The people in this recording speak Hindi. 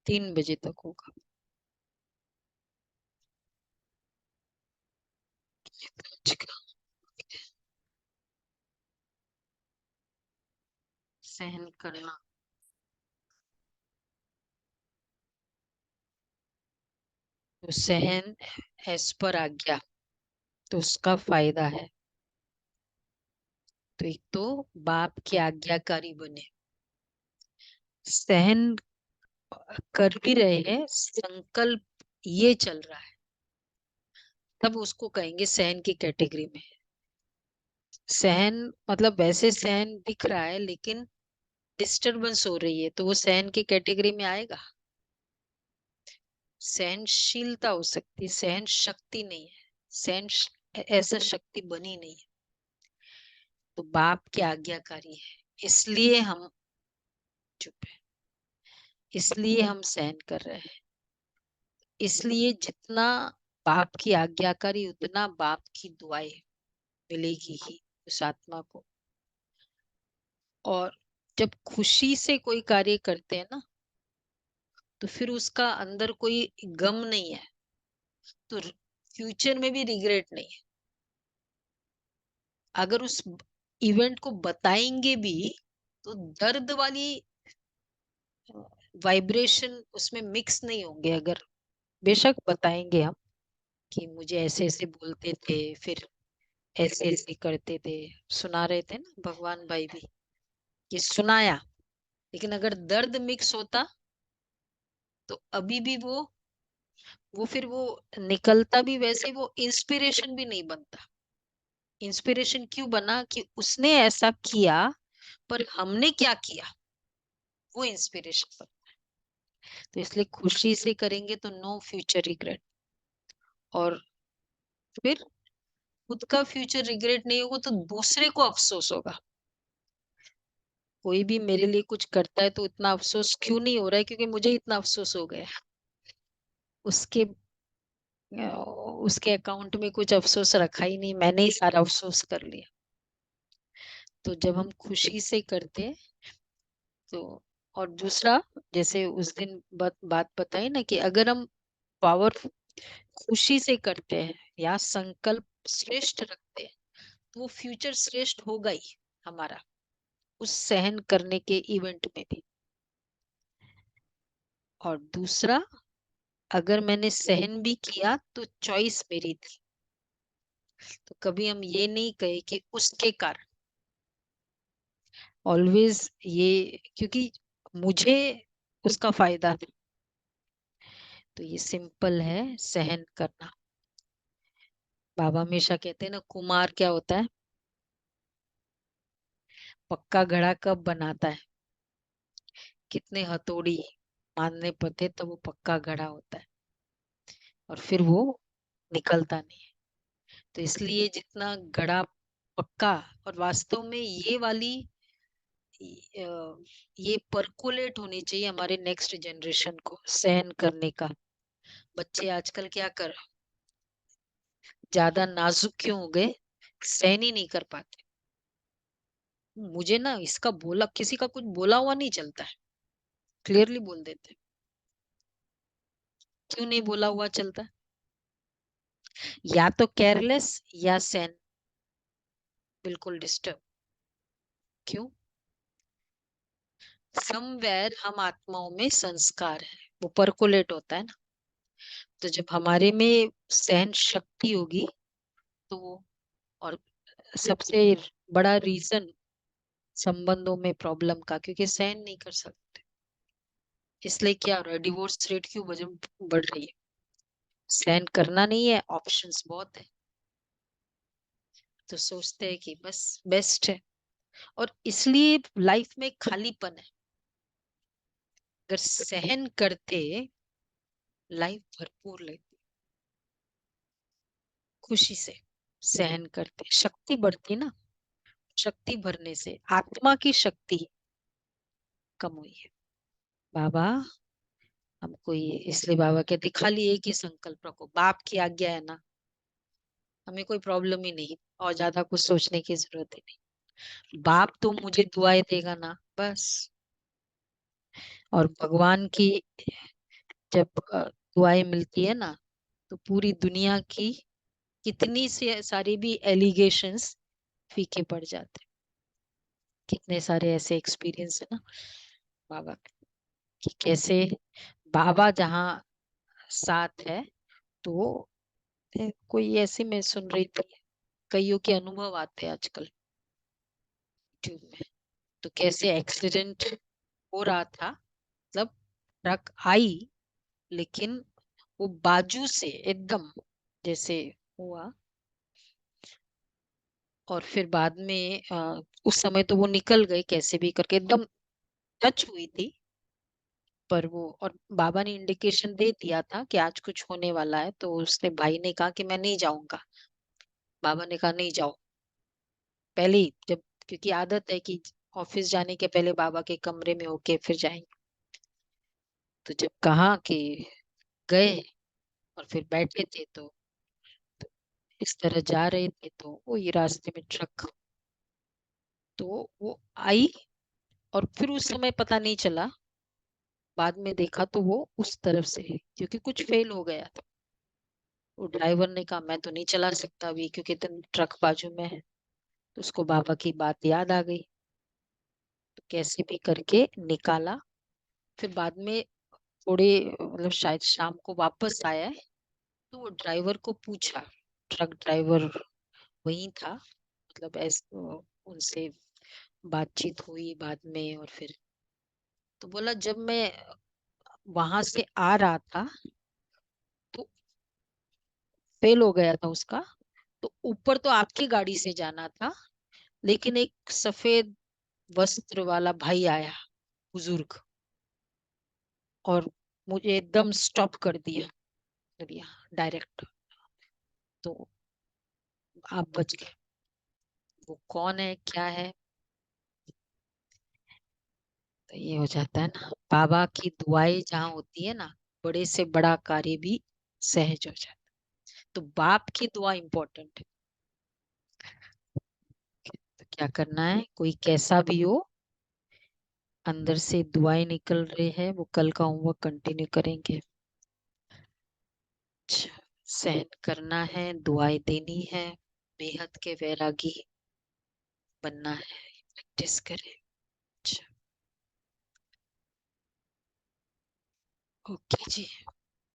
3 बजे तक होगा। सहन करना, तो सहन एज पर आज्ञा, तो उसका फायदा है। तो एक तो बाप की आज्ञाकारी बने, सहन कर भी रहे हैं, संकल्प ये चल रहा है, तब उसको कहेंगे सहन की कैटेगरी में। सहन मतलब वैसे सहन दिख रहा है लेकिन डिस्टरबेंस हो रही है, तो वो सहन की कैटेगरी में आएगा। सहनशीलता हो सकती है, सहन शक्ति नहीं है। ऐसा शक्ति बनी नहीं है। तो बाप की आज्ञाकारी है, इसलिए हम चुप है, इसलिए हम सहन कर रहे हैं। इसलिए जितना बाप की आज्ञाकारी, उतना बाप की दुआएं मिलेगी ही उस आत्मा को। और जब खुशी से कोई कार्य करते हैं ना, तो फिर उसका अंदर कोई गम नहीं है, तो फ्यूचर में भी रिग्रेट नहीं है। अगर उस इवेंट को बताएंगे भी, तो दर्द वाली वाइब्रेशन उसमें मिक्स नहीं होंगे। अगर बेशक बताएंगे हम कि मुझे ऐसे ऐसे बोलते थे, फिर ऐसे ऐसे करते थे, सुना रहे थे ना भगवान भाई भी, कि सुनाया, लेकिन अगर दर्द मिक्स होता तो अभी भी वो फिर वो निकलता भी वैसे, वो इंस्पिरेशन भी नहीं बनता। इंस्पिरेशन क्यों बना? कि उसने ऐसा किया, पर हमने क्या किया, वो इंस्पिरेशन बना। तो इसलिए खुशी से करेंगे तो नो फ्यूचर रिग्रेट। और फिर खुद का फ्यूचर रिग्रेट नहीं होगा तो दूसरे को अफसोस होगा। कोई भी मेरे लिए कुछ करता है तो इतना अफसोस क्यों नहीं हो रहा है? क्योंकि मुझे इतना अफसोस हो गया। उसके उसके अकाउंट में कुछ अफसोस रखा ही नहीं, मैंने ही सारा अफसोस कर लिया। तो जब हम खुशी से करते हैं तो, और दूसरा, जैसे उस दिन बात बताई ना, कि अगर हम पावर खुशी से करते हैं या संकल्प श्रेष्ठ रखते हैं, तो वो फ्यूचर श्रेष्ठ होगा ही हमारा, उस सहन करने के इवेंट में भी। और दूसरा, अगर मैंने सहन भी किया तो चॉइस मेरी थी, तो कभी हम ये नहीं कहे कि उसके कारण। ऑलवेज ये, क्योंकि मुझे उसका फायदा था। तो ये सिंपल है सहन करना। बाबा हमेशा कहते हैं ना, कुमार क्या होता है? पक्का घड़ा कब बनाता है? कितने हथौड़ी मारने पड़ते तब वो पक्का घड़ा होता है, और फिर वो निकलता नहीं है। तो इसलिए जितना घड़ा पक्का, और वास्तव में ये वाली ये परकोलेट होनी चाहिए हमारे नेक्स्ट जनरेशन को, सहन करने का। बच्चे आजकल क्या कर, ज्यादा नाजुक क्यों हो गए? सहन ही नहीं कर पाते। मुझे ना इसका बोला, किसी का कुछ बोला हुआ नहीं चलता है, क्लियरली बोल देते हैं। क्यों नहीं बोला हुआ चलता? या तो केयरलेस, या सहन बिल्कुल डिस्टर्ब। क्यों? समवेयर हम आत्माओं में संस्कार है, वो परकोलेट होता है ना। तो जब हमारे में सहन शक्ति होगी तो वो, और सबसे बड़ा रीजन संबंधों में प्रॉब्लम का, क्योंकि सहन नहीं कर सकते, इसलिए क्या हो रहा है? डिवोर्स रेट क्यों वजन बढ़ रही है? सहन करना नहीं है, ऑप्शंस बहुत है, तो सोचते हैं कि बस बेस्ट है। और इसलिए लाइफ में खालीपन है। अगर सहन करते, लाइफ भरपूर लेती, खुशी से सहन करते, शक्ति बढ़ती ना। शक्ति भरने से आत्मा की शक्ति कम हुई है। बाबा हमको ये, इसलिए बाबा कहते खाली एक ही संकल्प रखो, बाप की आज्ञा है ना, हमें कोई प्रॉब्लम ही नहीं, और ज्यादा कुछ सोचने की जरूरत ही नहीं। बाप तो मुझे दुआएं देगा ना, बस। और भगवान की जब दुआएं मिलती है ना, तो पूरी दुनिया की कितनी से सारी भी एलिगेशंस फीके पड़ जाते हैं। कितने सारे ऐसे एक्सपीरियंस है ना बाबा के, कि कैसे बाबा जहाँ साथ है, तो कोई ऐसे मैं सुन रही थी, कईयों के अनुभव आते हैं आजकल यूट्यूब में, तो कैसे एक्सीडेंट हो रहा था, मतलब ट्रक आई, लेकिन वो बाजू से एकदम जैसे हुआ, और फिर बाद में उस समय तो वो निकल गए कैसे भी करके, एकदम टच हुई थी, पर वो, और बाबा ने इंडिकेशन दे दिया था कि आज कुछ होने वाला है, तो उसने भाई ने कहा कि मैं नहीं जाऊंगा। बाबा ने कहा नहीं जाओ, पहले ही जब, क्योंकि आदत है कि ऑफिस जाने के पहले बाबा के कमरे में होके फिर जाएंगे। तो जब कहा कि गए और फिर बैठे थे, तो इस तरह जा रहे थे, तो वो ये रास्ते में ट्रक, तो वो आई, और फिर उस समय पता नहीं चला, बाद में देखा तो वो उस तरफ से है, क्योंकि कुछ फेल हो गया था। वो ड्राइवर ने कहा मैं तो नहीं चला सकता अभी, क्योंकि ट्रक बाजू में है। तो उसको बाबा की बात याद आ गई, तो कैसे भी करके निकाला। फिर बाद में थोड़े, मतलब शायद शाम को वापस आया है, तो वो ड्राइवर को पूछा, ट्रक ड्राइवर वही था, मतलब ऐसे उनसे बातचीत हुई बाद में, और फिर तो बोला जब मैं वहां से आ रहा था, तो फेल हो गया था उसका, तो ऊपर तो आपकी गाड़ी से जाना था, लेकिन एक सफेद वस्त्र वाला भाई आया, बुजुर्ग, और मुझे एकदम स्टॉप कर दिया डायरेक्ट, तो आप बच गए। वो कौन है क्या है, तो ये हो जाता है ना, बाबा की दुआएं जहाँ होती है ना, बड़े से बड़ा कार्य भी सहज हो जाता है। तो बाप की दुआ इंपॉर्टेंट है। तो क्या करना है, कोई कैसा भी हो, अंदर से दुआएं निकल रही है, वो कल का होमवर्क कंटिन्यू करेंगे। अच्छा, सहन करना है, दुआएं देनी है, बेहद के वैरागी बनना है, प्रैक्टिस करें। अच्छा, ओके जी।